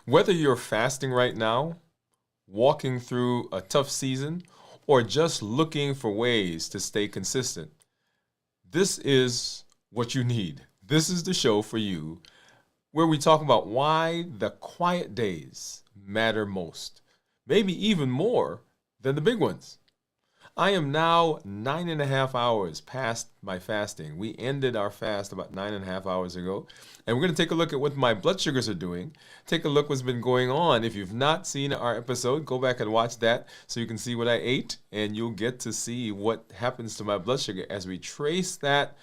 Whether you're fasting right now, walking through a tough season, or just looking for ways to stay consistent, this is what you need. This is the show for you where we talk about why the quiet days matter most, maybe even more than the big ones. I am now 9.5 hours past my fasting. We ended our fast about 9.5 hours ago. And we're going to take a look at what my blood sugars are doing. Take a look what's been going on. If you've not seen our episode, go back and watch that so you can see what I ate. And you'll get to see what happens to my blood sugar as we trace that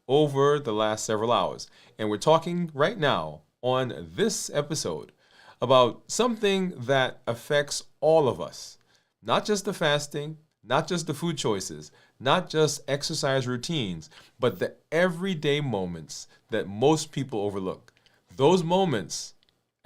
over the last several hours. And we're talking right now on this episode about something that affects all of us. Not just the fasting, not just the food choices, not just exercise routines, but the everyday moments that most people overlook. Those moments,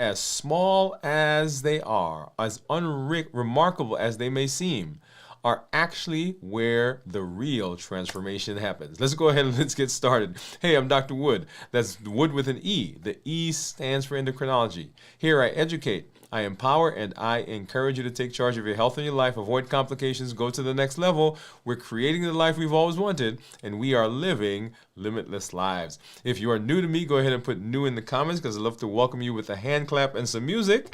as small as they are, as unremarkable as they may seem, are actually where the real transformation happens. Let's go ahead and let's get started. Hey, I'm Dr. Woode. That's Wood with an E. The E stands for endocrinology. Here I educate, I empower, and I encourage you to take charge of your health and your life, avoid complications, go to the next level. We're creating the life we've always wanted, and we are living limitless lives. If you are new to me, go ahead and put new in the comments because I'd love to welcome you with a hand clap and some music.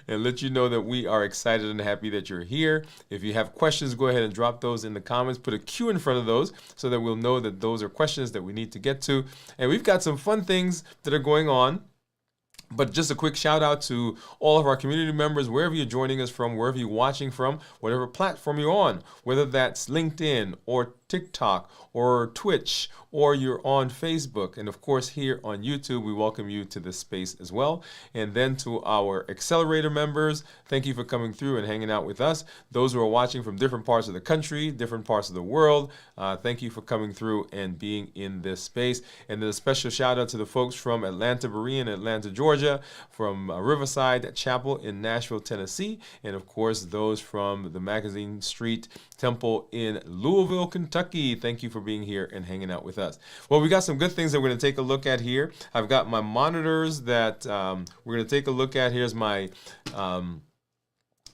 And let you know that we are excited and happy that you're here. If you have questions, go ahead and drop those in the comments. Put a Q in front of those so that we'll know that those are questions that we need to get to. And we've got some fun things that are going on. But just a quick shout out to all of our community members, wherever you're joining us from, wherever you're watching from, whatever platform you're on, whether that's LinkedIn or TikTok or Twitch, or you're on Facebook. And of course, here on YouTube, we welcome you to this space as well. And then to our Accelerator members, thank you for coming through and hanging out with us. Those who are watching from different parts of the country, different parts of the world, thank you for coming through and being in this space. And then a special shout out to the folks from Atlanta, Berean, Atlanta, Georgia, from Riverside Chapel in Nashville, Tennessee, and of course, those from the Magazine Street Temple in Louisville, Kentucky. Thank you for being here and hanging out with us. Well, we got some good things that we're going to take a look at here. I've got my monitors that we're going to take a look at. Here's my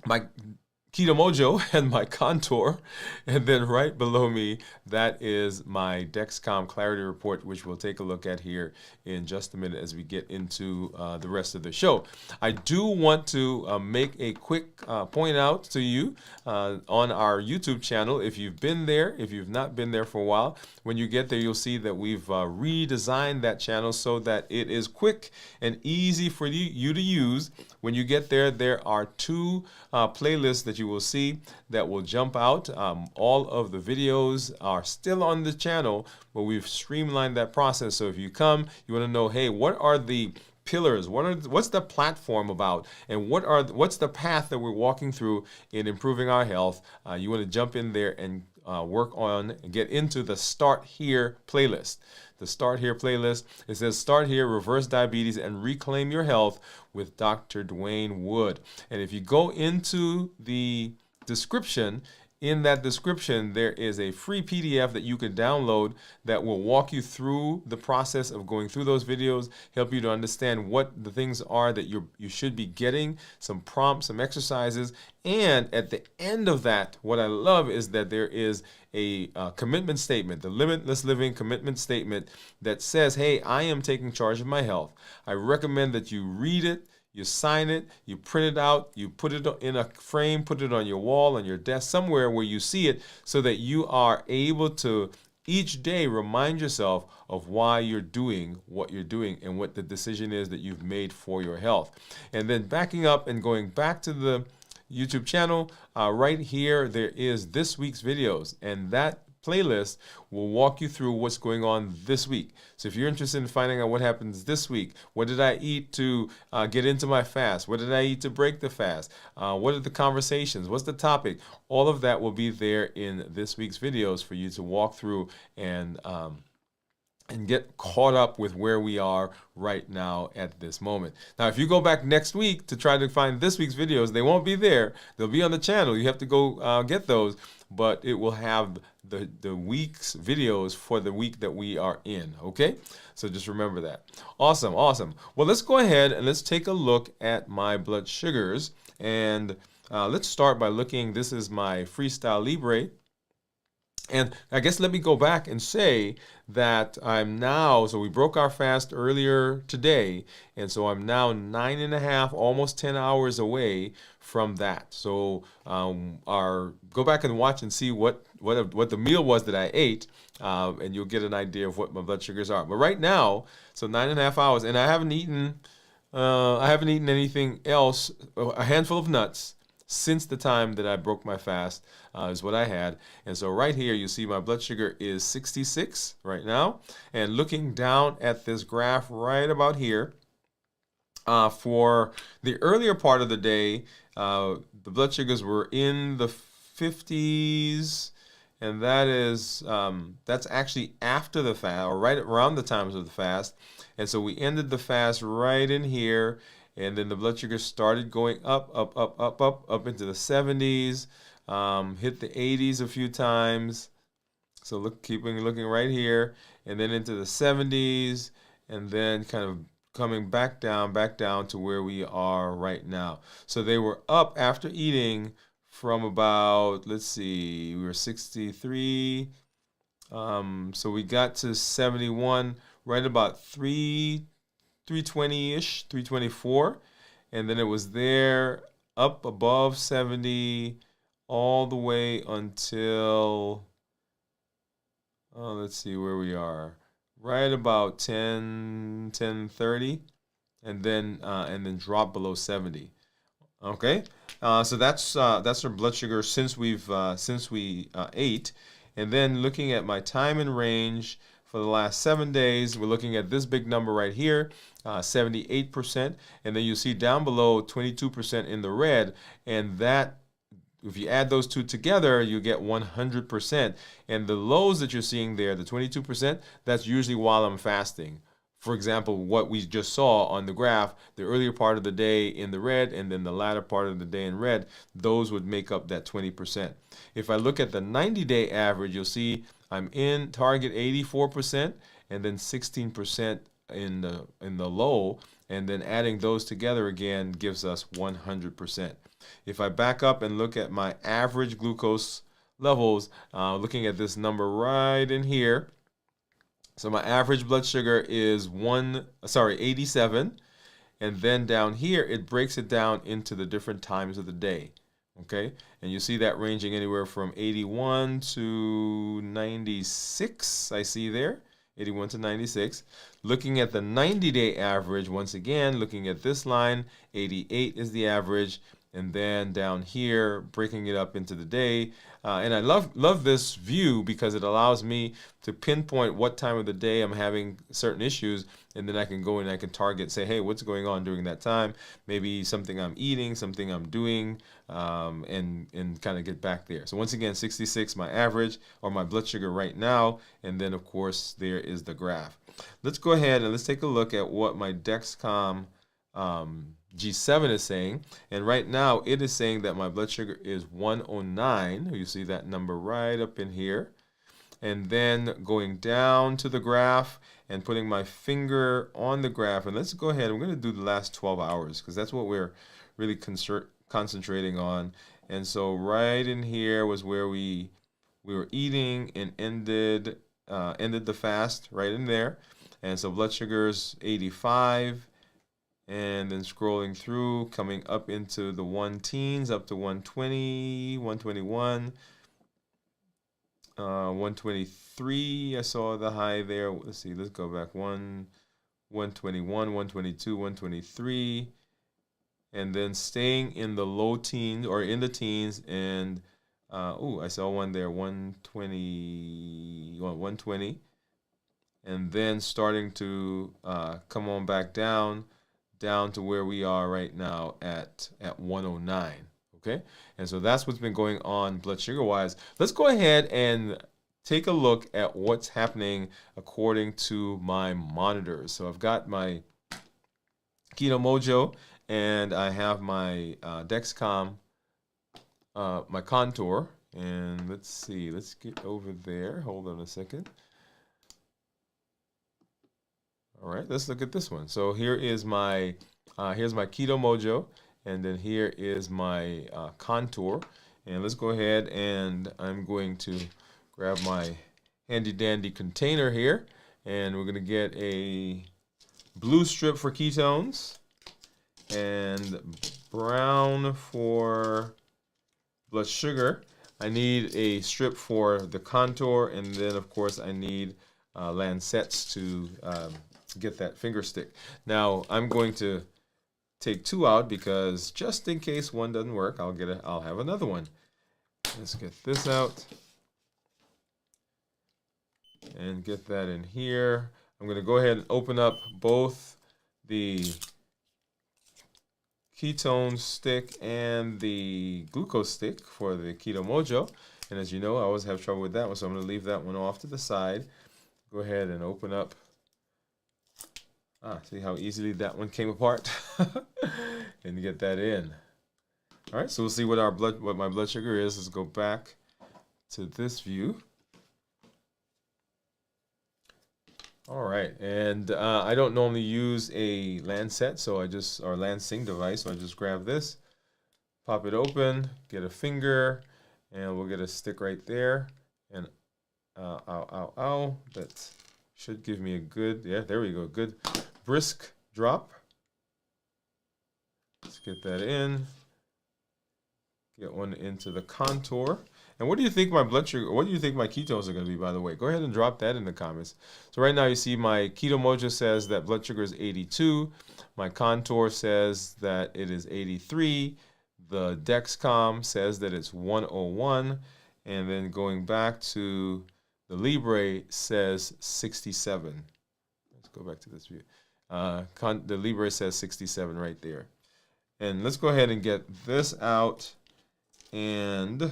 my Keto Mojo and my Contour, and then right below me, that is my Dexcom Clarity Report, which we'll take a look at here in just a minute as we get into the rest of the show. I do want to make a quick point out to you on our YouTube channel. If you've been there, if you've not been there for a while, when you get there, you'll see that we've redesigned that channel so that it is quick and easy for you to use. When you get there, there are two playlists that you will see that will jump out. All of the videos are still on the channel, but we've streamlined that process. So if you come, you want to know, hey, what are the pillars? What's the platform about? And what's the path that we're walking through in improving our health? You want to jump in there and work on and get into the Start Here playlist. The Start Here playlist, it says Start Here, Reverse Diabetes, and Reclaim Your Health with Dr. Dwain Woode. And if you go into the description, in that description, there is a free PDF that you can download that will walk you through the process of going through those videos, help you to understand what the things are that you should be getting, some prompts, some exercises. And at the end of that, what I love is that there is a commitment statement, the Limitless Living commitment statement that says, hey, I am taking charge of my health. I recommend that you read it, you sign it, you print it out, you put it in a frame, put it on your wall, on your desk, somewhere where you see it so that you are able to each day remind yourself of why you're doing what you're doing and what the decision is that you've made for your health. And then backing up and going back to the YouTube channel, right here, there is this week's videos, and that playlist will walk you through what's going on this week. So if you're interested in finding out what happens this week, what did I eat to get into my fast? What did I eat to break the fast? What are the conversations? What's the topic? All of that will be there in this week's videos for you to walk through and get caught up with where we are right now at this moment. Now, if you go back next week to try to find this week's videos, they won't be there. They'll be on the channel. You have to go get those, but it will have the week's videos for the week that we are in. Okay, so just remember that. Awesome, awesome. Well, let's go ahead and let's take a look at my blood sugars, and let's start by looking. This is my Freestyle Libre. And I guess let me go back and say that I'm now, so we broke our fast earlier today, and so I'm now 9.5, almost 10 hours away from that. So go back and watch and see what the meal was that I ate, and you'll get an idea of what my blood sugars are. But right now, so 9.5 hours, and I haven't eaten anything else, a handful of nuts, since the time that I broke my fast is what I had. And so right here, you see my blood sugar is 66 right now. And looking down at this graph right about here, for the earlier part of the day, the blood sugars were in the 50s. And that is, that's actually after the fast, or right around the times of the fast. And so we ended the fast right in here. And then the blood sugar started going up into the 70s, hit the 80s a few times. So keeping looking right here, and then into the 70s, and then kind of coming back down to where we are right now. So they were up after eating from about, let's see, we were 63. So we got to 71 right about 320-ish, 324, and then it was there up above 70 all the way until, let's see where we are, right about 10:30, and then drop below 70. Okay, so that's our blood sugar since we ate, and then looking at my time in range. For the last 7 days, we're looking at this big number right here, 78%. And then you see down below 22% in the red. And that, if you add those two together, you get 100%. And the lows that you're seeing there, the 22%, that's usually while I'm fasting. For example, what we just saw on the graph, the earlier part of the day in the red and then the latter part of the day in red, those would make up that 20%. If I look at the 90-day average, you'll see I'm in target 84% and then 16% in the low, and then adding those together again gives us 100%. If I back up and look at my average glucose levels, looking at this number right in here, so my average blood sugar is 87, and then down here it breaks it down into the different times of the day. Okay, and you see that ranging anywhere from 81 to 96, I see there, 81 to 96. Looking at the 90-day average, once again, looking at this line, 88 is the average, and then down here, breaking it up into the day. And I love this view because it allows me to pinpoint what time of the day I'm having certain issues, and then I can go and I can target, say, hey, what's going on during that time? Maybe something I'm eating, something I'm doing, and kind of get back there. So once again, 66, my average, or my blood sugar right now, and then, of course, there is the graph. Let's go ahead and let's take a look at what my Dexcom G7 is saying, and right now it is saying that my blood sugar is 109. You see that number right up in here, and then going down to the graph and putting my finger on the graph, and let's go ahead. I'm going to do the last 12 hours because that's what we're really concentrating on. And so right in here was where we were eating and ended the fast right in there. And so blood sugar's 85. And then scrolling through, coming up into the 1-teens, up to 120, 121, 123. I saw the high there. Let's see, let's go back. 121, 122, 123. And then staying in the low teens, or in the teens, and I saw one there, 120. And then starting to come on back down to where we are right now at 109. Okay, and so that's what's been going on blood sugar wise. Let's go ahead and take a look at what's happening according to my monitors. So I've got my Keto Mojo, and I have my Dexcom, my Contour, And let's see, let's get over there. Hold on a second. All right, let's look at this one. So here is my, here's my Keto Mojo, and then here is my contour. And let's go ahead and I'm going to grab my handy dandy container here, and we're gonna get a blue strip for ketones and brown for blood sugar. I need a strip for the contour, and then of course I need lancets to get that finger stick. Now I'm going to take two out because just in case one doesn't work, I'll have another one. Let's get this out and get that in here. I'm going to go ahead and open up both the ketone stick and the glucose stick for the Keto Mojo. And as you know, I always have trouble with that one, so I'm going to leave that one off to the side. Go ahead and open up. See how easily that one came apart? And get that in. All right, so we'll see what my blood sugar is. Let's go back to this view. All right, and I don't normally use a lancet, so or lancing device, so I just grab this, pop it open, get a finger, and we'll get a stick right there, and that should give me a good, yeah, there we go, good brisk drop. Let's get that in, get one into the contour. And what do you think my blood sugar, what do you think my ketones are going to be, by the way? Go ahead and drop that in the comments. So right now you see my Keto Mojo says that blood sugar is 82. My contour says that it is 83. The Dexcom says that it's 101. And then going back to the Libre says 67. Let's go back to this view. The Libre says 67 right there. And let's go ahead and get this out and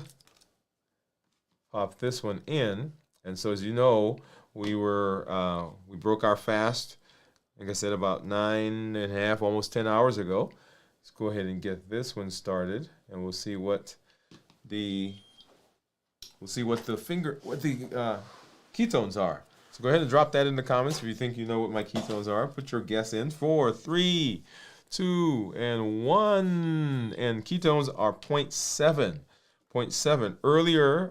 pop this one in. And so as you know, we broke our fast, like I said, about 9.5, almost 10 hours ago. Let's go ahead and get this one started, and we'll see what the ketones are. So go ahead and drop that in the comments if you think you know what my ketones are. Put your guess in. 4, 3, 2, and 1. And ketones are 0.7. 0.7. Earlier,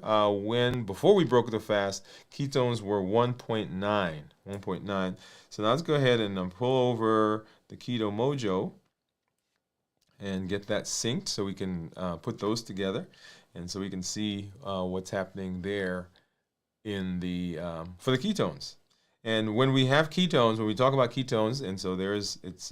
before we broke the fast, ketones were 1.9. 1.9. So now let's go ahead and pull over the Keto Mojo and get that synced so we can put those together, and so we can see what's happening there in the for the ketones. And when we have ketones, when we talk about ketones, and so it's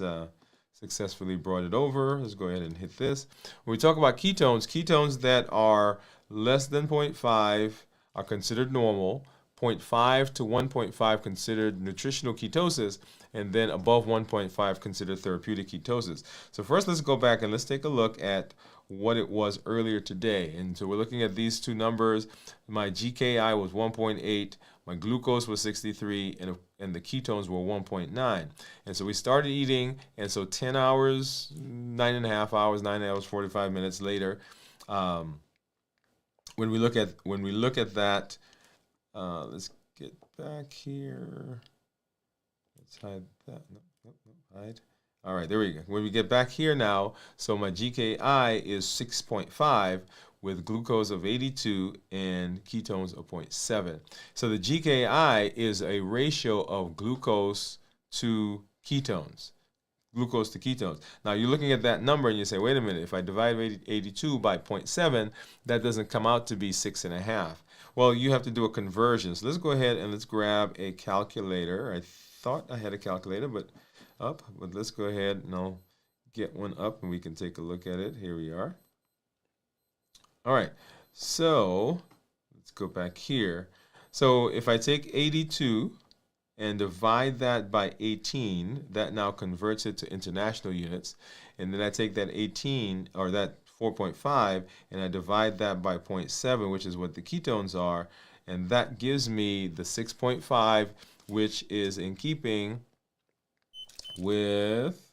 successfully brought it over. Let's go ahead and hit this. When we talk about ketones that are less than 0.5 are considered normal, 0.5 to 1.5 considered nutritional ketosis, and then above 1.5 considered therapeutic ketosis. So first let's go back and let's take a look at what it was earlier today. And so we're looking at these two numbers. My GKI was 1.8, my glucose was 63, and the ketones were 1.9. And so we started eating, and so 10 hours, 9.5 hours, 9 hours, 45 minutes later, when we look at that, let's get back here. Let's hide that. Nope, hide. All right, there we go. When we get back here now, so my GKI is 6.5 with glucose of 82 and ketones of 0.7. So the GKI is a ratio of glucose to ketones. Glucose to ketones. Now you're looking at that number and you say, wait a minute, if I divide 82 by 0.7, that doesn't come out to be 6.5. Well, you have to do a conversion. So let's go ahead and let's grab a calculator. I thought I had a calculator, but let's go ahead and I'll get one up and we can take a look at it. Here we are. All right, so let's go back here. So if I take 82 and divide that by 18, that now converts it to international units. And then I take that 18, or that 4.5, and I divide that by 0.7, which is what the ketones are, and that gives me the 6.5, which is in keeping with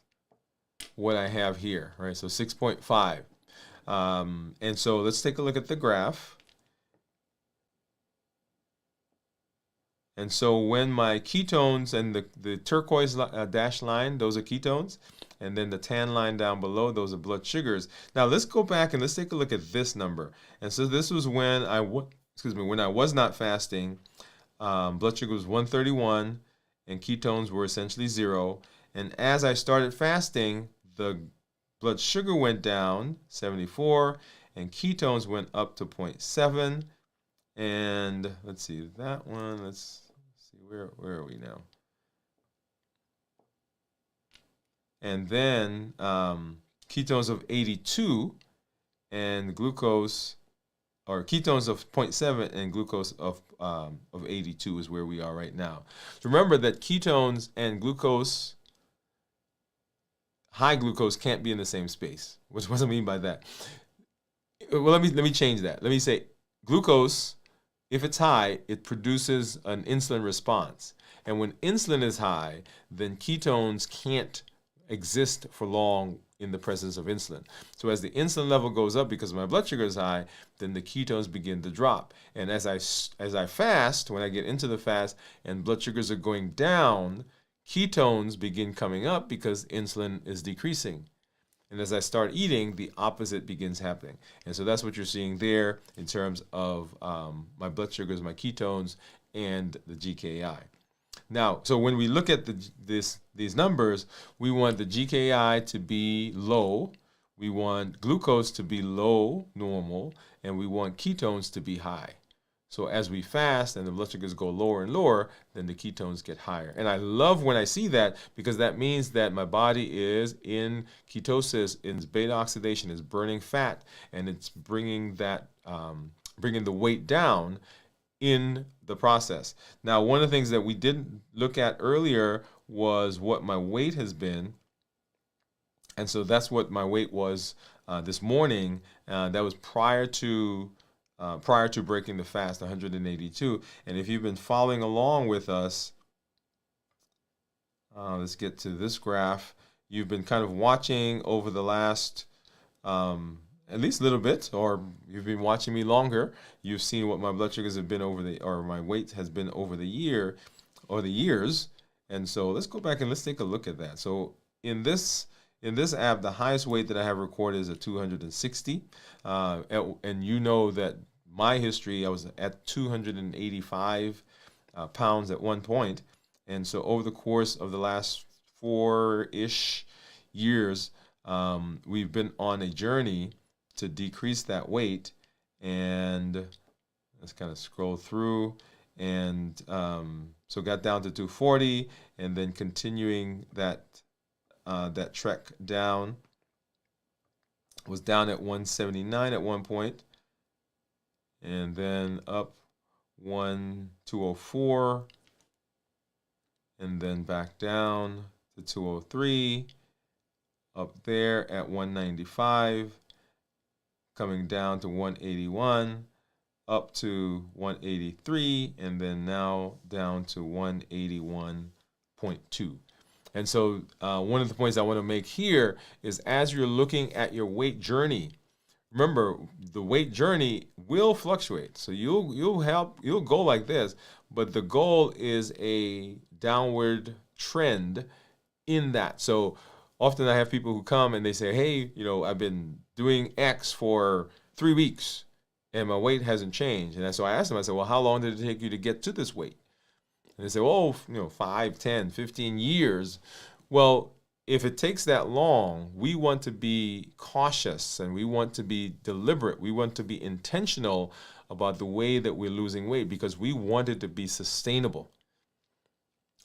what I have here, right? So 6.5. And so let's take a look at the graph. And so when my ketones and the turquoise dashed line, those are ketones. And then the tan line down below, those are blood sugars. Now let's go back and let's take a look at this number. And so this was when when I was not fasting. Blood sugar was 131 and ketones were essentially 0. And as I started fasting, the blood sugar went down 74 and ketones went up to 0.7. And let's see that one. Let's see where are we now? And then ketones of 82 and glucose, or ketones of 0.7 and glucose of 82 is where we are right now. So remember that ketones and glucose, high glucose, can't be in the same space. What do I mean by that? Well, let me change that. Let me say glucose, if it's high, it produces an insulin response. And when insulin is high, then ketones can't exist for long in the presence of insulin. So as the insulin level goes up because my blood sugar is high, then the ketones begin to drop. And as I fast, when I get into the fast and blood sugars are going down, ketones begin coming up because insulin is decreasing. And as I start eating, the opposite begins happening. And so that's what you're seeing there in terms of my blood sugars, my ketones, and the GKI. Now, so when we look at these numbers, we want the GKI to be low, we want glucose to be low, normal, and we want ketones to be high. So as we fast and the blood sugars go lower and lower, then the ketones get higher. And I love when I see that because that means that my body is in ketosis, in beta oxidation, is burning fat, and it's bringing that bringing the weight down in the process. Now, one of the things that we didn't look at earlier was what my weight has been. And so that's what my weight was this morning. That was prior to breaking the fast, 182. And if you've been following along with us, let's get to this graph. You've been kind of watching over the last at least a little bit, or you've been watching me longer. You've seen what my blood sugars have been or my weight has been over the year or the years. And so let's go back and let's take a look at that. So in this app, the highest weight that I have recorded is at 260. And you know that my history, I was at 285 pounds at one point. And so over the course of the last 4-ish years, we've been on a journey to decrease that weight. And let's kind of scroll through. And so got down to 240, and then continuing that trek down, was down at 179 at one point, and then up 204, and then back down to 203, up there at 195, coming down to 181, up to 183, and then now down to 181.2. And so one of the points I want to make here is as you're looking at your weight journey, remember the weight journey will fluctuate. So you'll go like this, but the goal is a downward trend in that. So often I have people who come and they say, hey, I've been doing X for 3 weeks and my weight hasn't changed. And so I asked them, I said, well, how long did it take you to get to this weight? And they say, oh, 5, 10, 15 years. Well, if it takes that long, we want to be cautious and we want to be deliberate. We want to be intentional about the way that we're losing weight because we want it to be sustainable.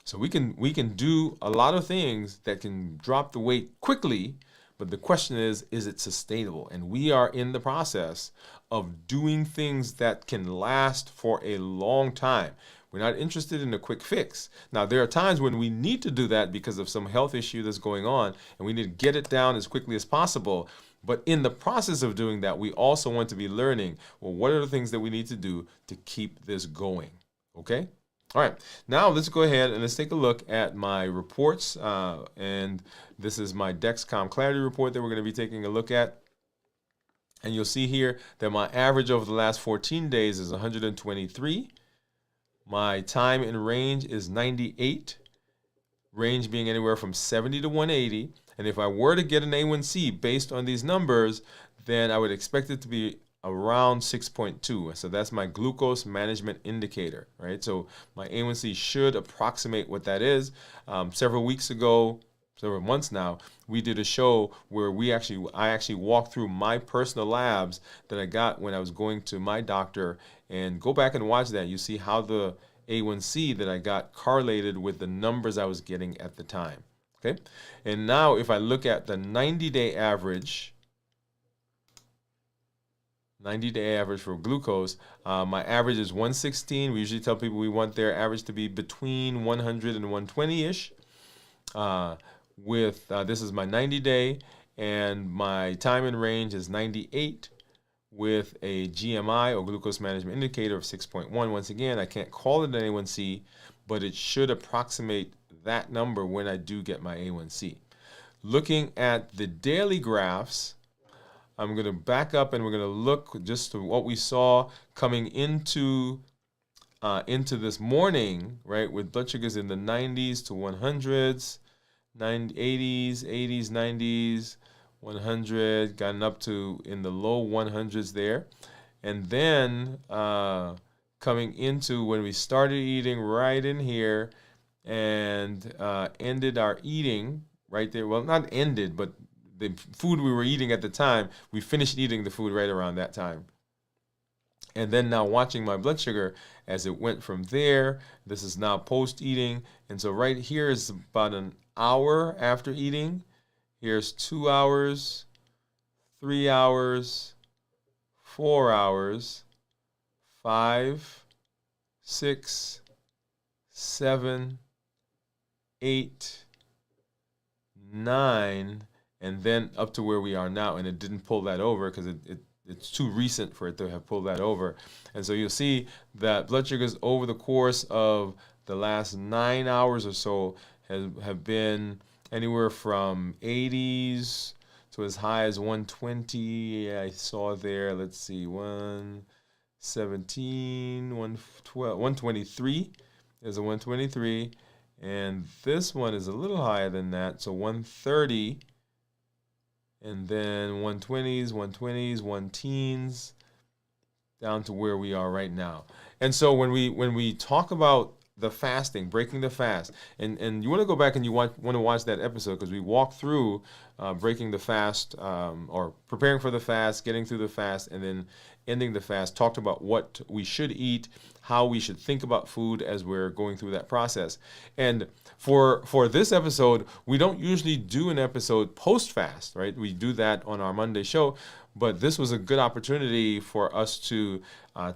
So we can do a lot of things that can drop the weight quickly, but the question is it sustainable? And we are in the process of doing things that can last for a long time. We're not interested in a quick fix. Now, there are times when we need to do that because of some health issue that's going on, and we need to get it down as quickly as possible. But in the process of doing that, we also want to be learning, well, what are the things that we need to do to keep this going? Okay? All right, now let's go ahead and let's take a look at my reports. And this is my Dexcom Clarity report that we're going to be taking a look at. And you'll see here that my average over the last 14 days is 123. My time in range is 98, range being anywhere from 70 to 180. And if I were to get an A1C based on these numbers, then I would expect it to be around 6.2. So that's my glucose management indicator, right? So my A1C should approximate what that is. Several weeks ago, several months now, we did a show where I actually walked through my personal labs that I got when I was going to my doctor, and go back and watch that. You see how the A1C that I got correlated with the numbers I was getting at the time. Okay, and now if I look at the 90-day average, 90-day average for glucose, my average is 116. We usually tell people we want their average to be between 100 and 120-ish. This is my 90-day, and my time in range is 98 with a GMI, or glucose management indicator, of 6.1. Once again, I can't call it an A1C, but it should approximate that number when I do get my A1C. Looking at the daily graphs, I'm going to back up and we're going to look just to what we saw coming into this morning, right, with blood sugars in the 90s to 100s, 80s, 90s, 100, gotten up to in the low 100s there. And then coming into when we started eating right in here, and ended our eating right there. Well, not ended, but the food we were eating at the time, we finished eating the food right around that time. And then now watching my blood sugar as it went from there. This is now post-eating. And so right here is about an hour after eating. Here's 2 hours, 3 hours, 4 hours, 5, 6, 7, 8, 9, and then up to where we are now. And it didn't pull that over because it's too recent for it to have pulled that over. And so you'll see that blood sugars over the course of the last 9 hours or so have been anywhere from 80s to as high as 120. I saw there, let's see, 117, 112, 123. There's a 123. And this one is a little higher than that, so 130. And then 120s, 110s, down to where we are right now. And so when we talk about the fasting, breaking the fast, and you want to go back and you want to watch that episode, because we walk through breaking the fast, or preparing for the fast, getting through the fast, and then ending the fast, talked about what we should eat, how we should think about food as we're going through that process. And for this episode, we don't usually do an episode post-fast, right? We do that on our Monday show, but this was a good opportunity for us to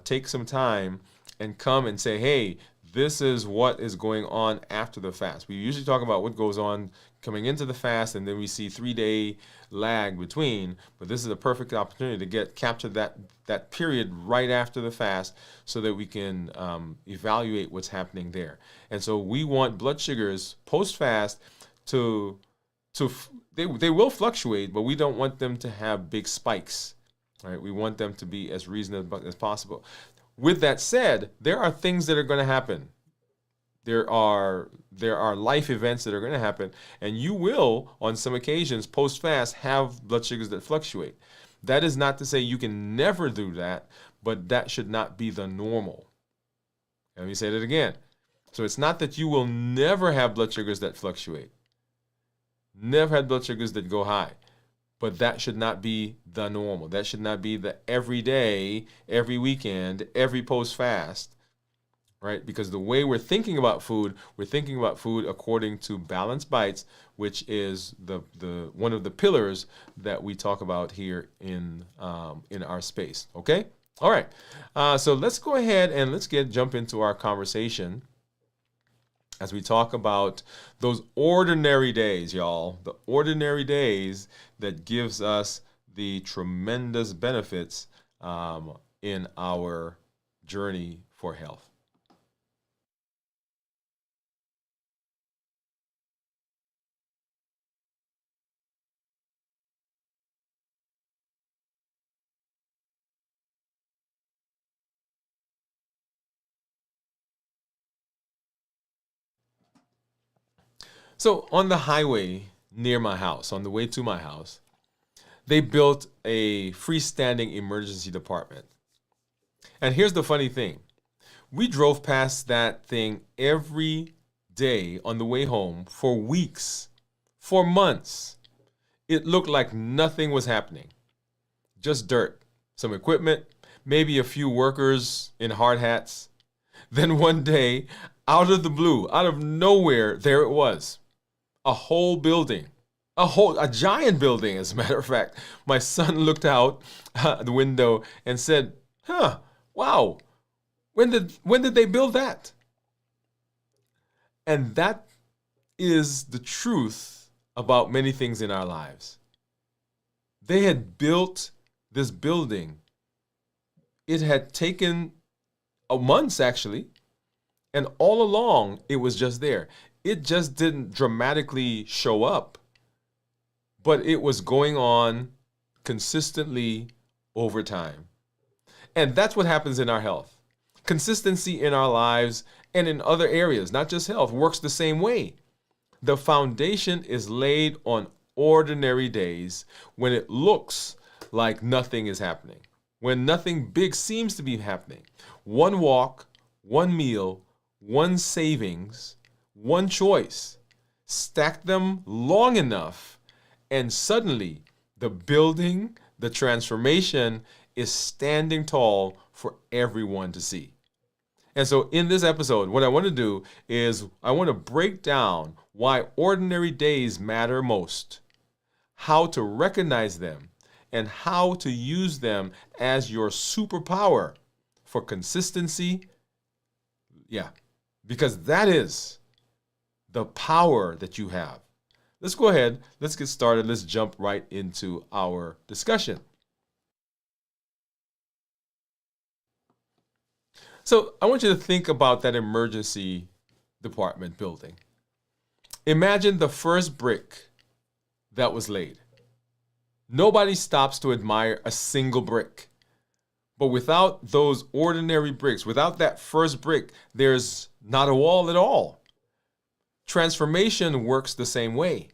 take some time and come and say, hey, this is what is going on after the fast. We usually talk about what goes on coming into the fast, and then we see 3-day lag between. But this is a perfect opportunity to capture that period right after the fast, so that we can evaluate what's happening there. And so we want blood sugars post-fast they will fluctuate, but we don't want them to have big spikes. Right? We want them to be as reasonable as possible. With that said, there are things that are going to happen. There are life events that are going to happen, and you will, on some occasions, post-fast, have blood sugars that fluctuate. That is not to say you can never do that, but that should not be the normal. Let me say that again. So it's not that you will never have blood sugars that fluctuate, never had blood sugars that go high. But that should not be the normal. That should not be the every day, every weekend, every post-fast, right? Because the way we're thinking about food according to balanced bites, which is the one of the pillars that we talk about here in our space. Okay, all right. So let's go ahead and let's jump into our conversation as we talk about those ordinary days, y'all. The ordinary days that gives us the tremendous benefits in our journey for health. So on the highway near my house, on the way to my house, they built a freestanding emergency department. And here's the funny thing. We drove past that thing every day on the way home for weeks, for months. It looked like nothing was happening. Just dirt, some equipment, maybe a few workers in hard hats. Then one day, out of the blue, out of nowhere, there it was. A whole building. A giant building, as a matter of fact. My son looked out the window and said, wow, when did they build that? And that is the truth about many things in our lives. They had built this building. It had taken months, actually, and all along it was just there. It just didn't dramatically show up, but it was going on consistently over time. And that's what happens in our health. Consistency in our lives and in other areas, not just health, works the same way. The foundation is laid on ordinary days when it looks like nothing is happening, when nothing big seems to be happening. One walk, one meal, one savings, one choice. Stack them long enough, and suddenly the building, the transformation is standing tall for everyone to see. And so in this episode, what I want to do is I want to break down why ordinary days matter most, how to recognize them, and how to use them as your superpower for consistency. Yeah, because that is the power that you have. Let's go ahead. Let's get started. Let's jump right into our discussion. So I want you to think about that emergency department building. Imagine the first brick that was laid. Nobody stops to admire a single brick. But without those ordinary bricks, without that first brick, there's not a wall at all. Transformation works the same way.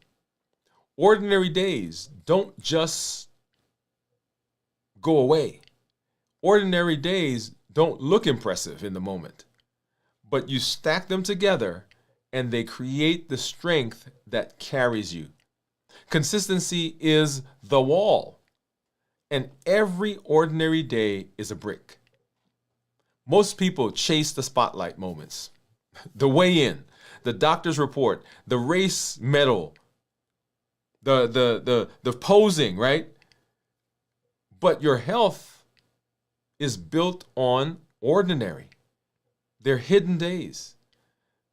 Ordinary days don't just go away. Ordinary days don't look impressive in the moment, but you stack them together and they create the strength that carries you. Consistency is the wall, and every ordinary day is a brick. Most people chase the spotlight moments, the weigh-in, the doctor's report, the race medal, the posing, right? But your health is built on ordinary. They're hidden days.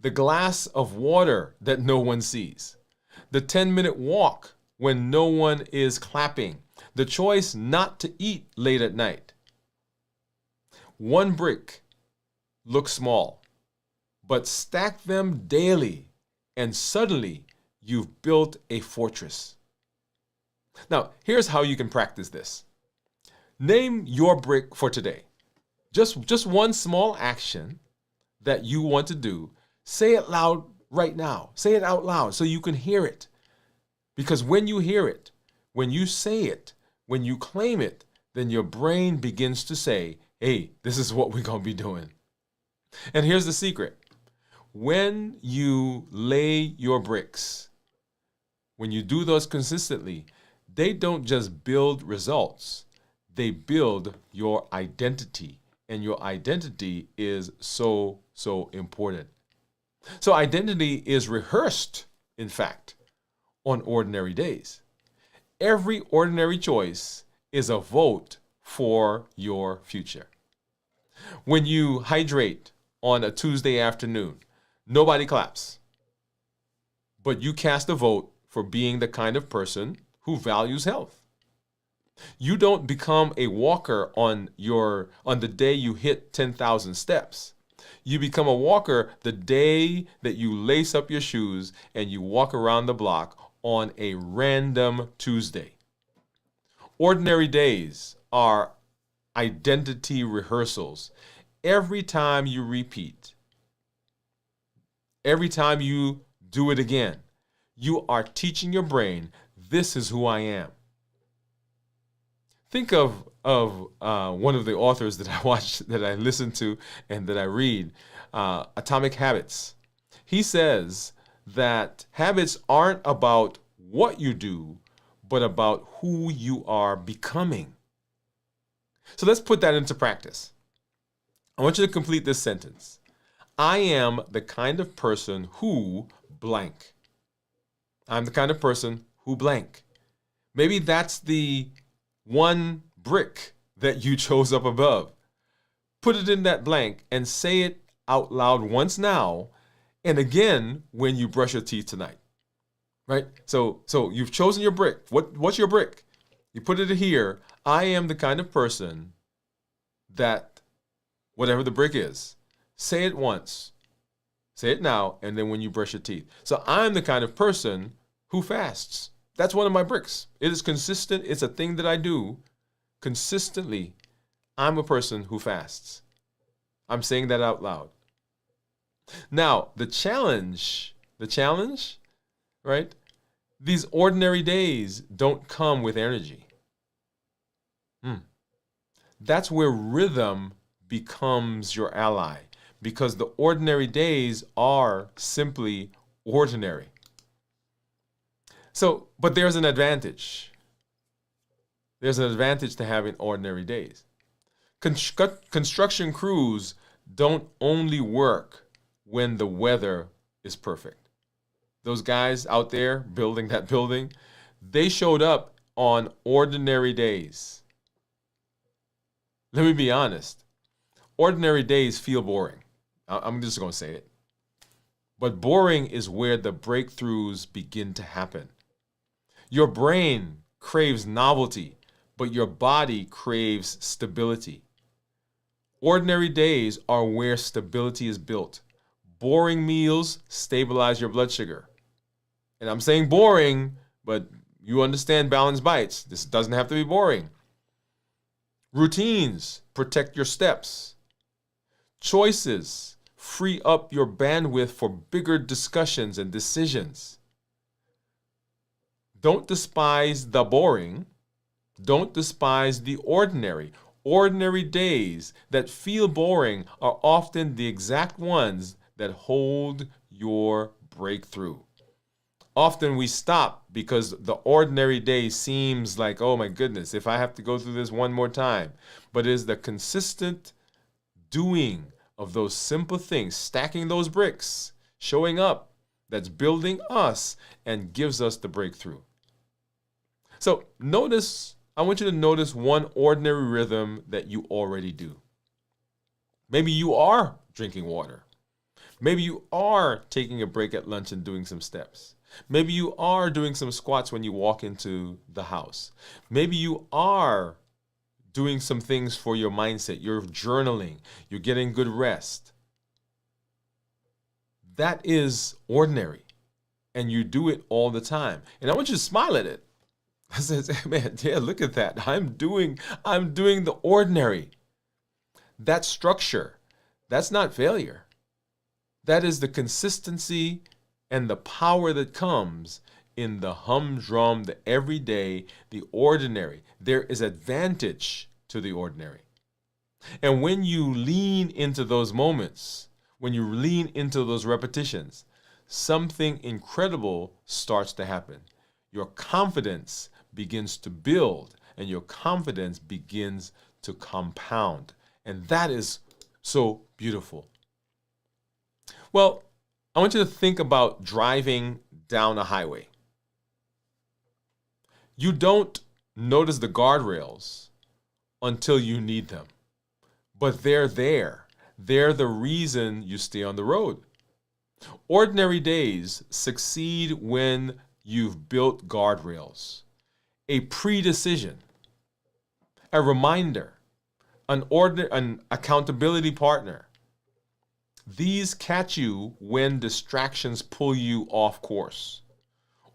The glass of water that no one sees. The 10-minute walk when no one is clapping. The choice not to eat late at night. One brick looks small, but stack them daily and suddenly you've built a fortress. Now, here's how you can practice this. Name your brick for today. Just one small action that you want to do. Say it loud right now. Say it out loud so you can hear it. Because when you hear it, when you say it, when you claim it, then your brain begins to say, hey, this is what we're going to be doing. And here's the secret. When you lay your bricks, when you do those consistently, they don't just build results. They build your identity, and your identity is so important. So identity is rehearsed, in fact, on ordinary days. Every ordinary choice is a vote for your future. When you hydrate on a Tuesday afternoon, nobody claps, but you cast a vote for being the kind of person who values health. You don't become a walker on the day you hit 10,000 steps. You become a walker the day that you lace up your shoes and you walk around the block on a random Tuesday. Ordinary days are identity rehearsals. Every time you repeat, every time you do it again, You are teaching your brain, this is who I am. Think of one of the authors that I watch, that I listen to, and that I read, Atomic Habits. He says that habits aren't about what you do, but about who you are becoming. So let's put that into practice. I want you to complete this sentence. I am the kind of person who blank. I'm the kind of person who blank. Maybe that's the one brick that you chose up above. Put it in that blank and say it out loud once now and again when you brush your teeth tonight. Right? So you've chosen your brick. What's your brick? You put it here. I am the kind of person that, whatever the brick is, say it once. Say it now, and then when you brush your teeth. So I'm the kind of person who fasts. That's one of my bricks. It is consistent. It's a thing that I do consistently. I'm a person who fasts. I'm saying that out loud. Now, the challenge, right? These ordinary days don't come with energy. That's where rhythm becomes your ally, because the ordinary days are simply ordinary. So, but there's an advantage. There's an advantage to having ordinary days. Construction crews don't only work when the weather is perfect. Those guys out there building that building, they showed up on ordinary days. Let me be honest. Ordinary days feel boring. I'm just going to say it. But boring is where the breakthroughs begin to happen. Your brain craves novelty, but your body craves stability. Ordinary days are where stability is built. Boring meals stabilize your blood sugar. And I'm saying boring, but you understand balanced bites. This doesn't have to be boring. Routines protect your steps. Choices free up your bandwidth for bigger discussions and decisions. Don't despise the boring. Don't despise the ordinary. Ordinary days that feel boring are often the exact ones that hold your breakthrough. Often we stop because the ordinary day seems like, oh my goodness, if I have to go through this one more time. But it is the consistent doing of those simple things, stacking those bricks, showing up, that's building us and gives us the breakthrough. So I want you to notice one ordinary rhythm that you already do. Maybe you are drinking water. Maybe you are taking a break at lunch and doing some steps. Maybe you are doing some squats when you walk into the house. Maybe you are doing some things for your mindset. You're journaling. You're getting good rest. That is ordinary. And you do it all the time. And I want you to smile at it. I said, man, yeah, look at that. I'm doing the ordinary. That structure, that's not failure. That is the consistency and the power that comes in the humdrum, the everyday, the ordinary. There is advantage to the ordinary. And when you lean into those moments, when you lean into those repetitions, something incredible starts to happen. Your confidence begins to build and your confidence begins to compound. And that is so beautiful. Well, I want you to think about driving down a highway. You don't notice the guardrails until you need them, but they're there. They're the reason you stay on the road. Ordinary days succeed when you've built guardrails, a pre-decision, a reminder, an accountability partner. These catch you when distractions pull you off course.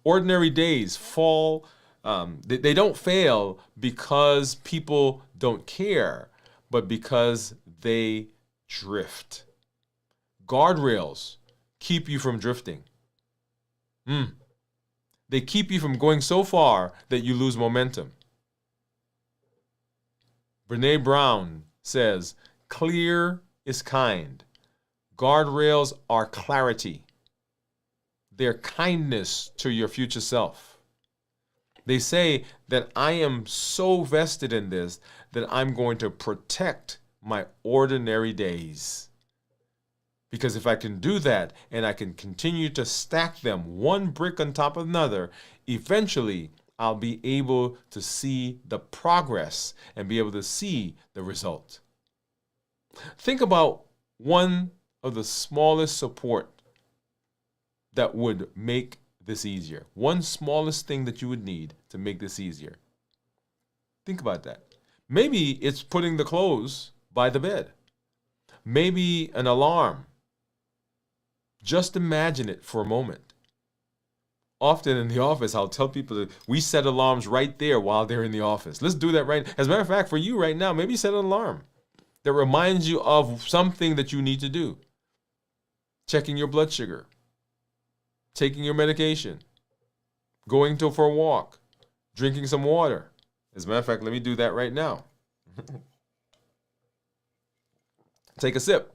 Ordinary days fall, they don't fail because people don't care, but because they drift. Guardrails keep you from drifting. They keep you from going so far that you lose momentum. Brene Brown says, clear is kind. Guardrails are clarity. They're kindness to your future self. They say that I am so vested in this that I'm going to protect my ordinary days. Because if I can do that and I can continue to stack them one brick on top of another, eventually I'll be able to see the progress and be able to see the result. Think about one of the smallest support that would make this easier. One smallest thing that you would need to make this easier. Think about that. Maybe it's putting the clothes by the bed. Maybe an alarm. Just imagine it for a moment. Often in the office, I'll tell people that we set alarms right there while they're in the office. Let's do that right. As a matter of fact, for you right now, maybe set an alarm that reminds you of something that you need to do. Checking your blood sugar, taking your medication, going for a walk, drinking some water. As a matter of fact, let me do that right now. Take a sip.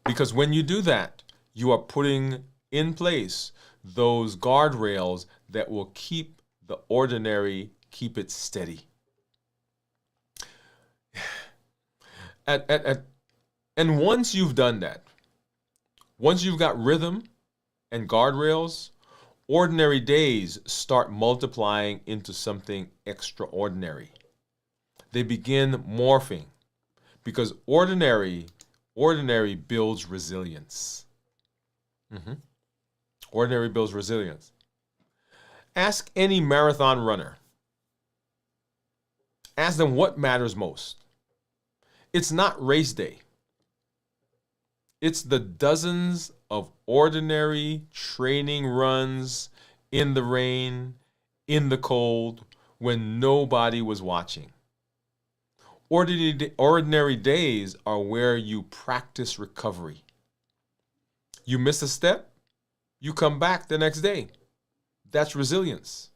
Because when you do that, you are putting in place those guardrails that will keep the ordinary, keep it steady. And once you've done that, once you've got rhythm and guardrails, ordinary days start multiplying into something extraordinary. They begin morphing because ordinary builds resilience. Ordinary builds resilience. Ask any marathon runner. Ask them what matters most. It's not race day. It's the dozens of ordinary training runs in the rain, in the cold, when nobody was watching. Ordinary days are where you practice recovery. You miss a step, you come back the next day. That's resilience.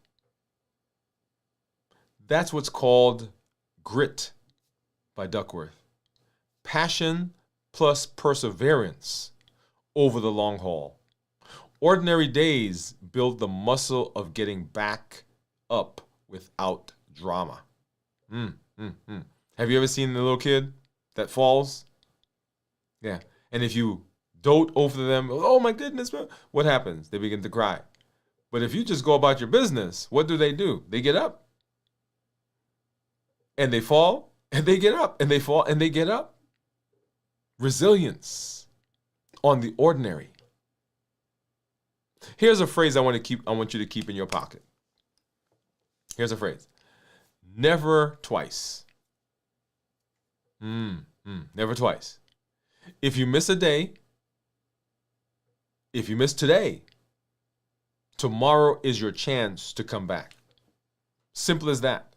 That's what's called grit by Duckworth. Passion plus perseverance over the long haul. Ordinary days build the muscle of getting back up without drama. Have you ever seen the little kid that falls? Yeah. And if you dote over them, oh my goodness, what happens? They begin to cry. But if you just go about your business, what do? They get up. And they fall, and they get up, and they fall, and they get up. Resilience on the ordinary. Here's a phrase I want you to keep in your pocket. Here's a phrase. Never twice. Never twice. If you miss a day, if you miss today, tomorrow is your chance to come back. Simple as that.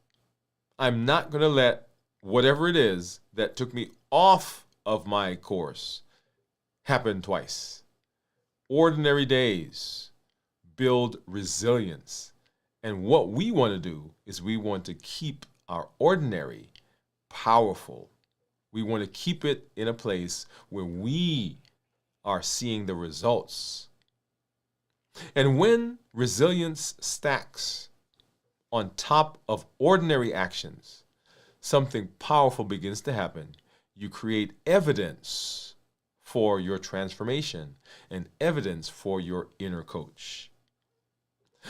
I'm not going to let whatever it is that took me off of my course happen twice. Ordinary days build resilience. And what we want to do is we want to keep our ordinary powerful. We want to keep it in a place where we are seeing the results. And when resilience stacks on top of ordinary actions, something powerful begins to happen. You create evidence for your transformation and evidence for your inner coach.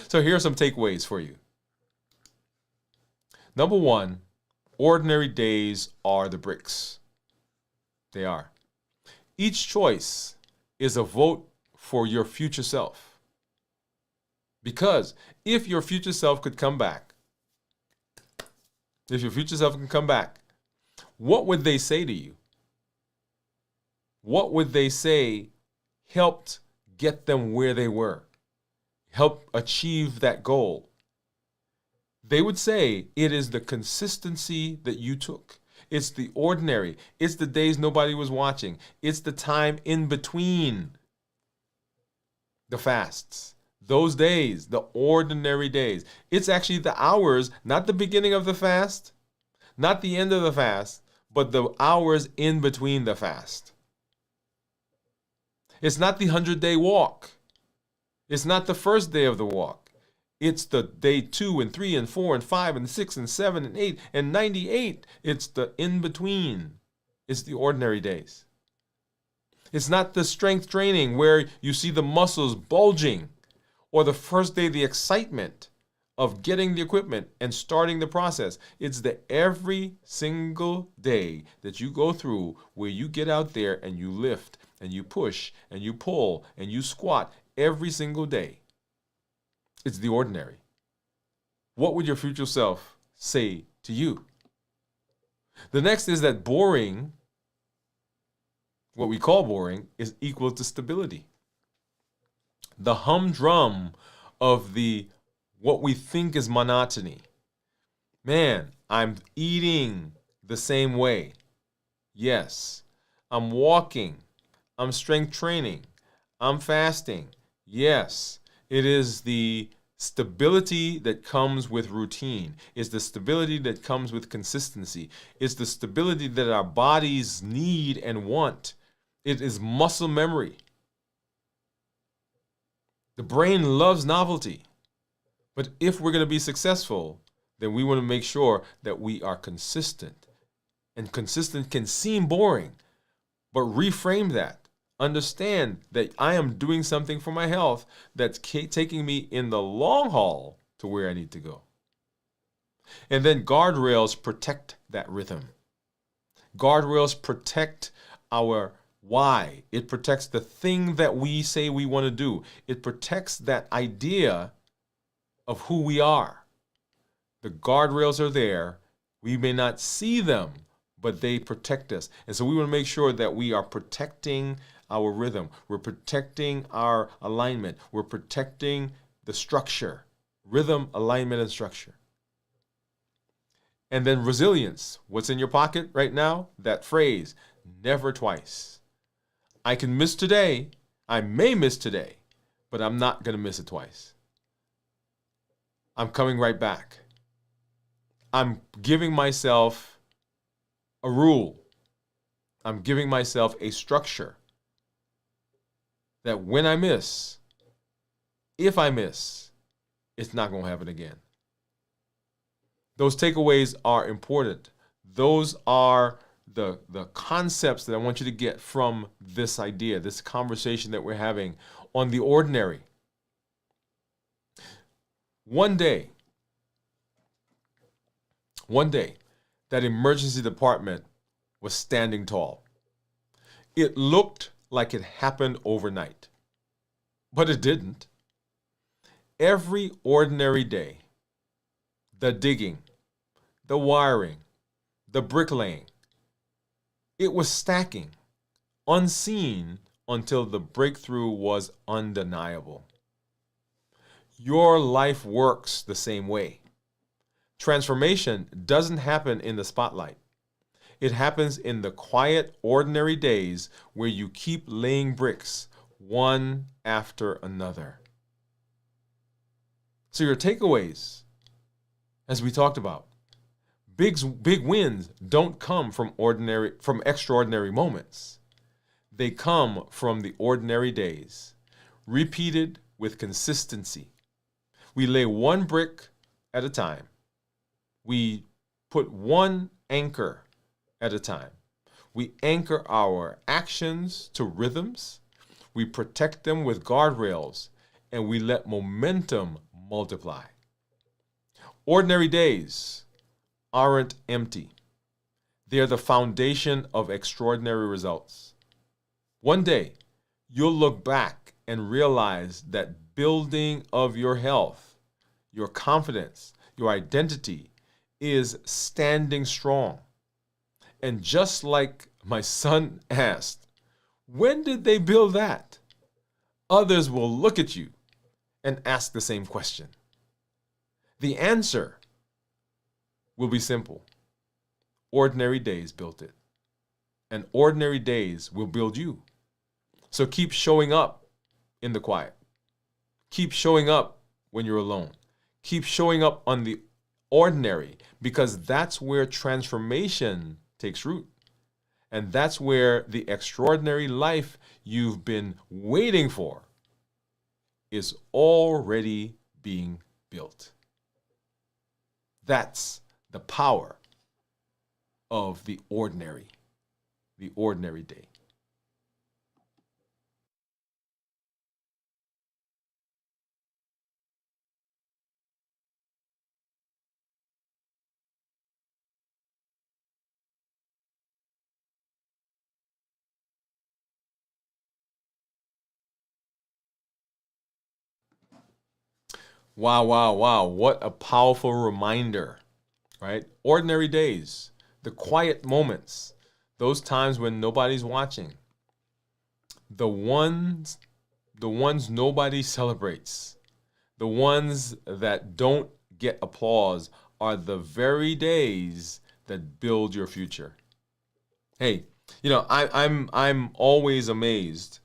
So here are some takeaways for you. Number one, ordinary days are the bricks. They are. Each choice is a vote for your future self. Because if your future self could come back, what would they say to you? What would they say helped get them where they were? Help achieve that goal? They would say it is the consistency that you took. It's the ordinary. It's the days nobody was watching. It's the time in between the fasts Those days, the ordinary days. It's actually the hours, not the beginning of the fast, not the end of the fast, but the hours in between the fast. It's not the 100-day walk. It's not the first day of the walk. It's the day 2 and 3 and 4 and 5 and 6 and 7 and 8 and 98. It's the in between. It's the ordinary days. It's not the strength training where you see the muscles bulging, or the first day, the excitement of getting the equipment and starting the process. It's the every single day that you go through where you get out there and you lift and you push and you pull and you squat every single day. It's the ordinary. What would your future self say to you? The next is that boring, what we call boring, is equal to stability. The humdrum of the what we think is monotony. Man, I'm eating the same way. Yes. I'm walking. I'm strength training. I'm fasting. Yes. It is the stability that comes with routine. It's the stability that comes with consistency. It's the stability that our bodies need and want. It is muscle memory. The brain loves novelty. But if we're going to be successful, then we want to make sure that we are consistent. And consistent can seem boring, but reframe that. Understand that I am doing something for my health that's taking me in the long haul to where I need to go. And then guardrails protect that rhythm. Guardrails protect our why. It protects the thing that we say we want to do. It protects that idea of who we are. The guardrails are there. We may not see them, but they protect us. And so we want to make sure that we are protecting our rhythm. We're protecting our alignment. We're protecting the structure. Rhythm, alignment, and structure. And then resilience. What's in your pocket right now? That phrase, never twice. I can miss today. I may miss today, but I'm not going to miss it twice. I'm coming right back. I'm giving myself a rule. I'm giving myself a structure that when I miss, if I miss, it's not going to happen again. Those takeaways are important. Those are the concepts that I want you to get from this idea, this conversation that we're having on the ordinary. One day, that emergency department was standing tall. It looked like it happened overnight, but it didn't. Every ordinary day, the digging, the wiring, the bricklaying, it was stacking, unseen until the breakthrough was undeniable. Your life works the same way. Transformation doesn't happen in the spotlight. It happens in the quiet, ordinary days where you keep laying bricks, one after another. So your takeaways, as we talked about, big wins don't come from extraordinary moments. They come from the ordinary days, repeated with consistency. We lay one brick at a time. We put one anchor at a time. We anchor our actions to rhythms. We protect them with guardrails, and we let momentum multiply. Ordinary days aren't empty. They're the foundation of extraordinary results. One day, you'll look back and realize that building of your health, your confidence, your identity is standing strong. And just like my son asked, when did they build that? Others will look at you and ask the same question. The answer will be simple. Ordinary days built it. And ordinary days will build you. So keep showing up in the quiet. Keep showing up when you're alone. Keep showing up on the ordinary, because that's where transformation takes root. And that's where the extraordinary life you've been waiting for is already being built. That's the power of the ordinary day. Wow, wow, wow. What a powerful reminder, right? Ordinary days, the quiet moments, those times when nobody's watching, the ones nobody celebrates, the ones that don't get applause are the very days that build your future. Hey, I'm always amazed.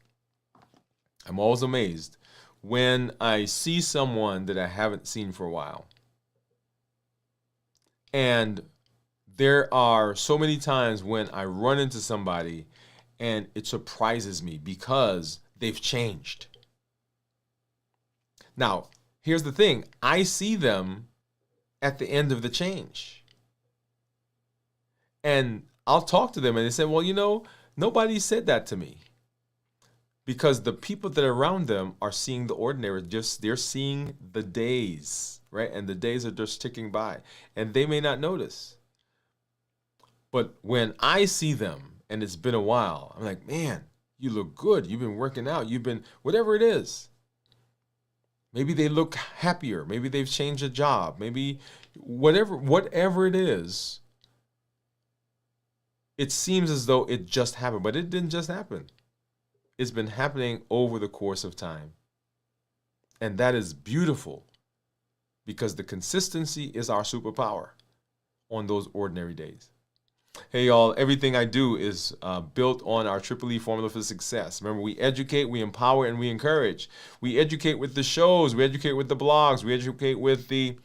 I'm always amazed when I see someone that I haven't seen for a while. And there are so many times when I run into somebody and it surprises me because they've changed. Now, here's the thing. I see them at the end of the change. And I'll talk to them and they say, well, nobody said that to me. Because the people that are around them are seeing the ordinary, they're seeing the days, right? And the days are just ticking by. And they may not notice. But when I see them, and it's been a while, I'm like, man, you look good. You've been working out. You've been, whatever it is. Maybe they look happier. Maybe they've changed a job. Maybe whatever it is, it seems as though it just happened. But it didn't just happen. It's been happening over the course of time. And that is beautiful because the consistency is our superpower on those ordinary days. Hey, y'all, everything I do is built on our Triple E formula for success. Remember, we educate, we empower, and we encourage. We educate with the shows. We educate with the blogs. We educate with the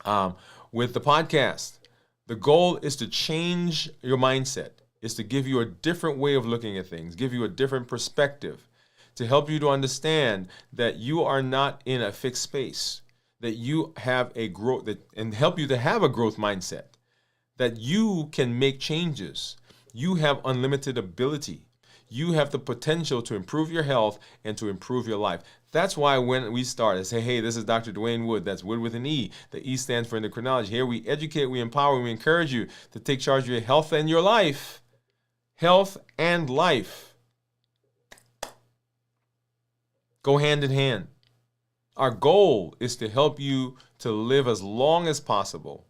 podcast. The goal is to change your mindset. Is to give you a different way of looking at things, give you a different perspective, to help you to understand that you are not in a fixed space, that you have a growth, and help you to have a growth mindset, that you can make changes. You have unlimited ability. You have the potential to improve your health and to improve your life. That's why when we start, I say, hey, this is Dr. Dwain Woode. That's Wood with an E. The E stands for endocrinology. Here we educate, we empower, we encourage you to take charge of your health and your life. Health and life go hand in hand. Our goal is to help you to live as long as possible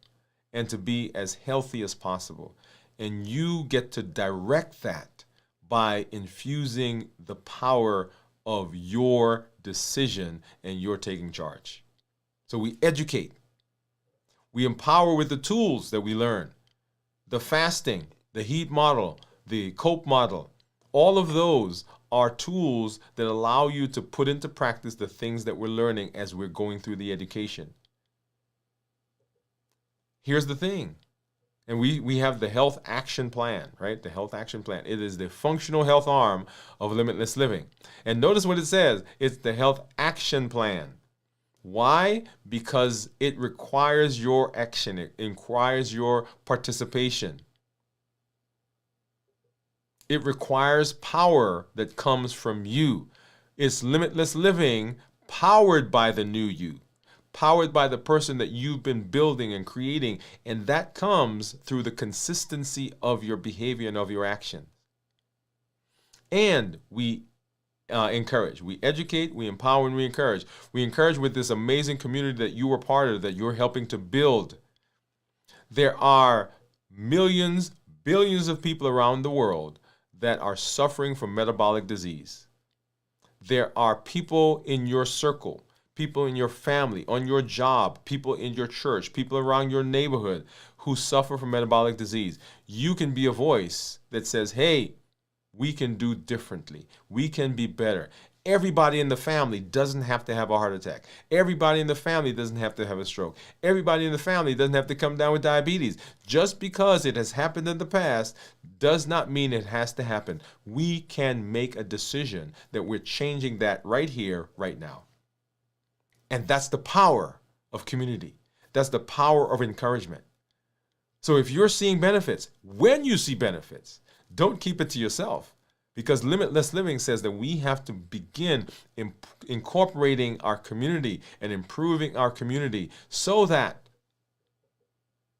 and to be as healthy as possible. And you get to direct that by infusing the power of your decision and your taking charge. So we educate. We empower with the tools that we learn. The fasting, the heat model, the COPE model, all of those are tools that allow you to put into practice the things that we're learning as we're going through the education. Here's the thing, and we have the health action plan, right? The health action plan. It is the functional health arm of Limitless Living. And notice what it says. It's the health action plan. Why? Because it requires your action. It requires your participation. It requires power that comes from you. It's limitless living powered by the new you, powered by the person that you've been building and creating. And that comes through the consistency of your behavior and of your action. And we encourage, we educate, we empower, and we encourage. We encourage with this amazing community that you are part of, that you're helping to build. There are millions, billions of people around the world that are suffering from metabolic disease. There are people in your circle, people in your family, on your job, people in your church, people around your neighborhood who suffer from metabolic disease. You can be a voice that says, hey, we can do differently. We can be better. Everybody in the family doesn't have to have a heart attack. Everybody in the family doesn't have to have a stroke. Everybody in the family doesn't have to come down with diabetes. Just because it has happened in the past does not mean it has to happen. We can make a decision that we're changing that right here, right now. And that's the power of community. That's the power of encouragement. So if you're seeing benefits, when you see benefits, don't keep it to yourself. Because Limitless Living says that we have to begin incorporating our community and improving our community so that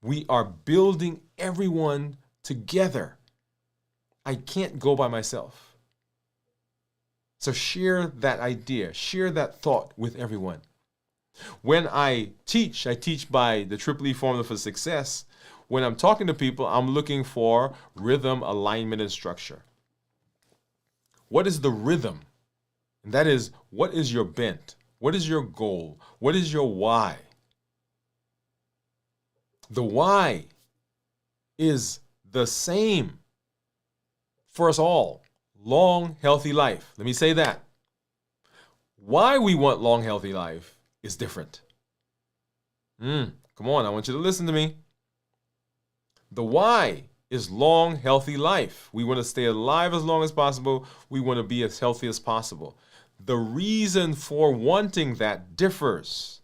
we are building everyone together. I can't go by myself. So share that idea, share that thought with everyone. When I teach by the Triple E formula for success. When I'm talking to people, I'm looking for rhythm, alignment, and structure. What is the rhythm? And that is, what is your bent? What is your goal? What is your why? The why is the same for us all. Long, healthy life. Let me say that. Why we want long, healthy life is different. Come on, I want you to listen to me. The why is long, healthy life. We want to stay alive as long as possible. We want to be as healthy as possible. The reason for wanting that differs.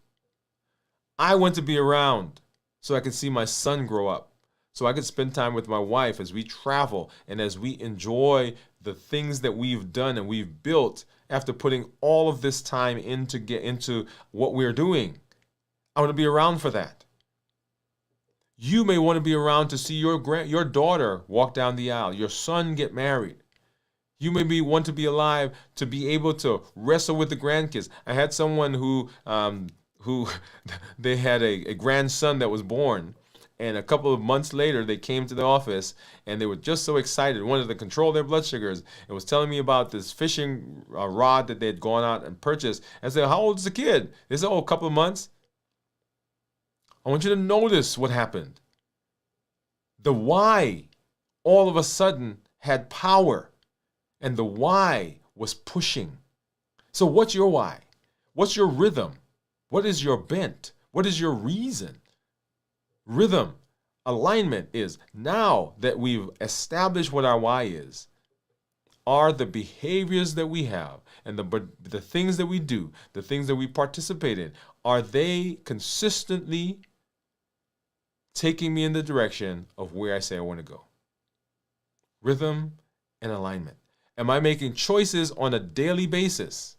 I want to be around so I can see my son grow up, so I can spend time with my wife as we travel and as we enjoy the things that we've done and we've built after putting all of this time in to get into what we're doing. I want to be around for that. You may want to be around to see your daughter walk down the aisle, your son get married. You may want to be alive to be able to wrestle with the grandkids. I had someone who they had a grandson that was born, and a couple of months later they came to the office and they were just so excited, wanted to control their blood sugars, and was telling me about this fishing rod that they had gone out and purchased. I said, "How old is the kid?" They said, "Oh, a couple of months." I want you to notice what happened. The why all of a sudden had power, and the why was pushing. So what's your why? What's your rhythm? What is your bent? What is your reason? Rhythm, alignment is, now that we've established what our why is, are the behaviors that we have and the things that we do, the things that we participate in, are they consistently taking me in the direction of where I say I want to go? Rhythm and alignment. Am I making choices on a daily basis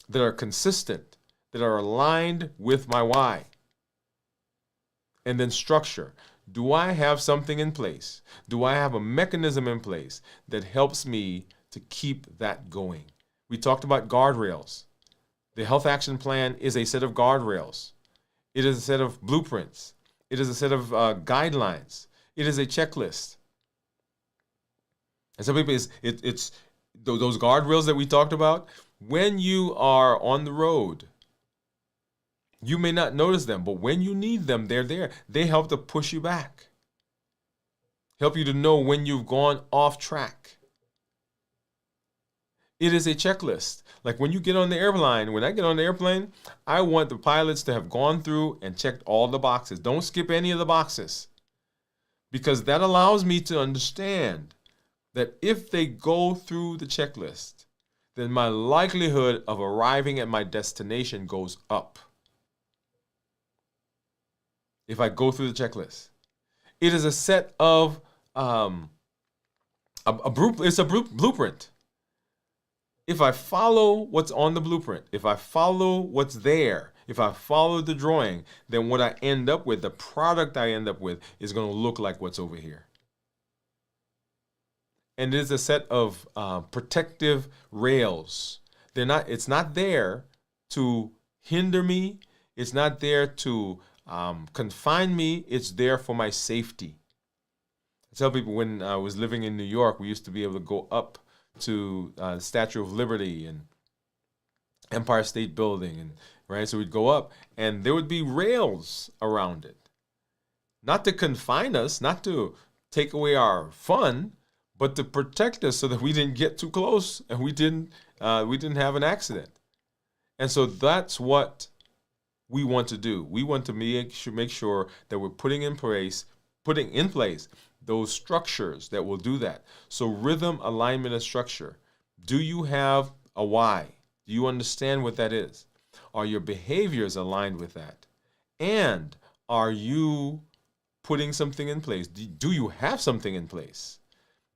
that are consistent, that are aligned with my why? And then structure. Do I have something in place? Do I have a mechanism in place that helps me to keep that going? We talked about guardrails. The Health Action Plan is a set of guardrails. It is a set of blueprints. It is a set of guidelines. It is a checklist. And some people, it's those guardrails that we talked about. When you are on the road, you may not notice them, but when you need them, they're there. They help to push you back, help you to know when you've gone off track. It is a checklist. Like when you get on the airplane, when I get on the airplane, I want the pilots to have gone through and checked all the boxes. Don't skip any of the boxes, because that allows me to understand that if they go through the checklist, then my likelihood of arriving at my destination goes up. If I go through the checklist, it is a set of it's a blueprint. If I follow what's on the blueprint, if I follow what's there, if I follow the drawing, then what I end up with, the product I end up with, is going to look like what's over here. And it is a set of protective rails. It's not there to hinder me. It's not there to confine me. It's there for my safety. I tell people, when I was living in New York, we used to be able to go up to the Statue of Liberty and Empire State Building, and right, so we'd go up and there would be rails around it, not to confine us, not to take away our fun, but to protect us so that we didn't get too close and we didn't have an accident. And so that's what we want to do. We want to make sure that we're putting in place those structures that will do that. So rhythm, alignment, and structure. Do you have a why? Do you understand what that is? Are your behaviors aligned with that? And are you putting something in place? Do you have something in place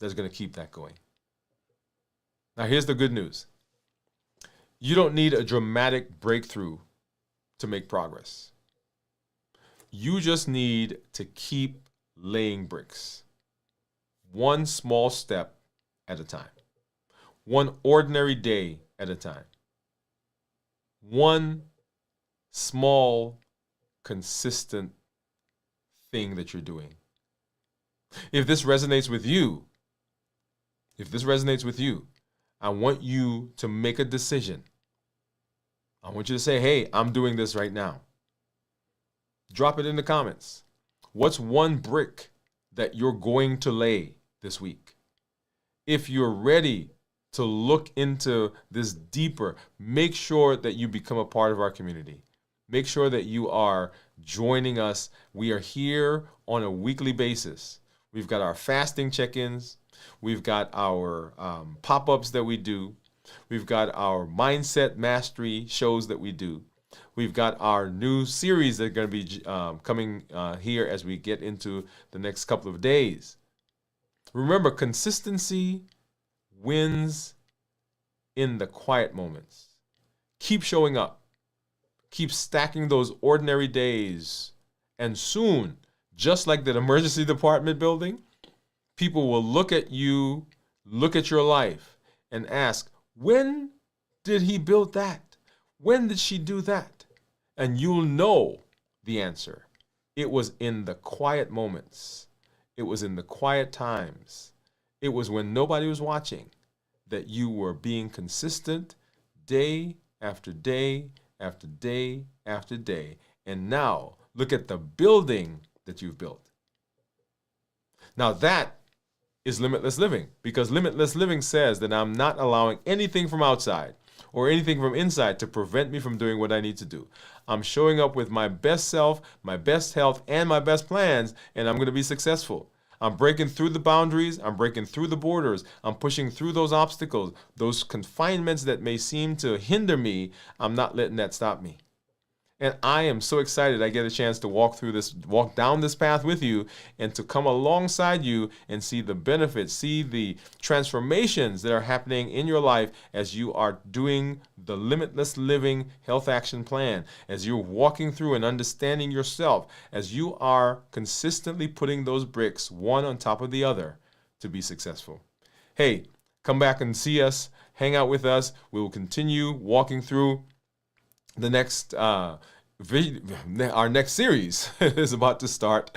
that's going to keep that going? Now, here's the good news. You don't need a dramatic breakthrough to make progress. You just need to keep laying bricks, one small step at a time, one ordinary day at a time, one small, consistent thing that you're doing. If this resonates with you, I want you to make a decision. I want you to say, hey, I'm doing this right now. Drop it in the comments. What's one brick that you're going to lay this week? If you're ready to look into this deeper, make sure that you become a part of our community. Make sure that you are joining us. We are here on a weekly basis. We've got our fasting check-ins. We've got our pop-ups that we do. We've got our mindset mastery shows that we do. We've got our new series that are going to be coming here as we get into the next couple of days. Remember, consistency wins in the quiet moments. Keep showing up. Keep stacking those ordinary days. And soon, just like that emergency department building, people will look at you, look at your life, and ask, when did he build that? When did she do that? And you'll know the answer. It was in the quiet moments. It was in the quiet times. It was when nobody was watching that you were being consistent day after day after day after day. And now look at the building that you've built. Now that is limitless living, because limitless living says that I'm not allowing anything from outside or anything from inside to prevent me from doing what I need to do. I'm showing up with my best self, my best health, and my best plans, and I'm going to be successful. I'm breaking through the boundaries. I'm breaking through the borders. I'm pushing through those obstacles, those confinements that may seem to hinder me. I'm not letting that stop me. And I am so excited I get a chance to walk down this path with you, and to come alongside you and see the benefits, see the transformations that are happening in your life as you are doing the Limitless Living Health Action Plan, as you're walking through and understanding yourself, as you are consistently putting those bricks one on top of the other to be successful. Hey, come back and see us, hang out with us. We will continue walking through the next our next series is about to start.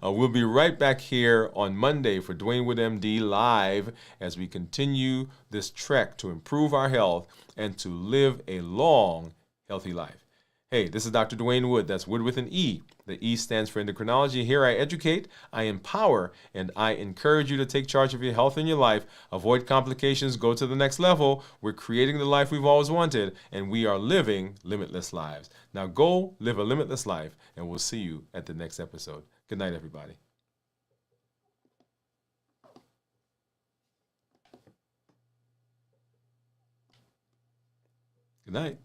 We'll be right back here on Monday for Dwain Woode MD Live as we continue this trek to improve our health and to live a long, healthy life. Hey, this is Dr. Dwain Woode. That's Wood with an E. The E stands for endocrinology. Here I educate, I empower, and I encourage you to take charge of your health and your life. Avoid complications. Go to the next level. We're creating the life we've always wanted, and we are living limitless lives. Now go live a limitless life, and we'll see you at the next episode. Good night, everybody. Good night.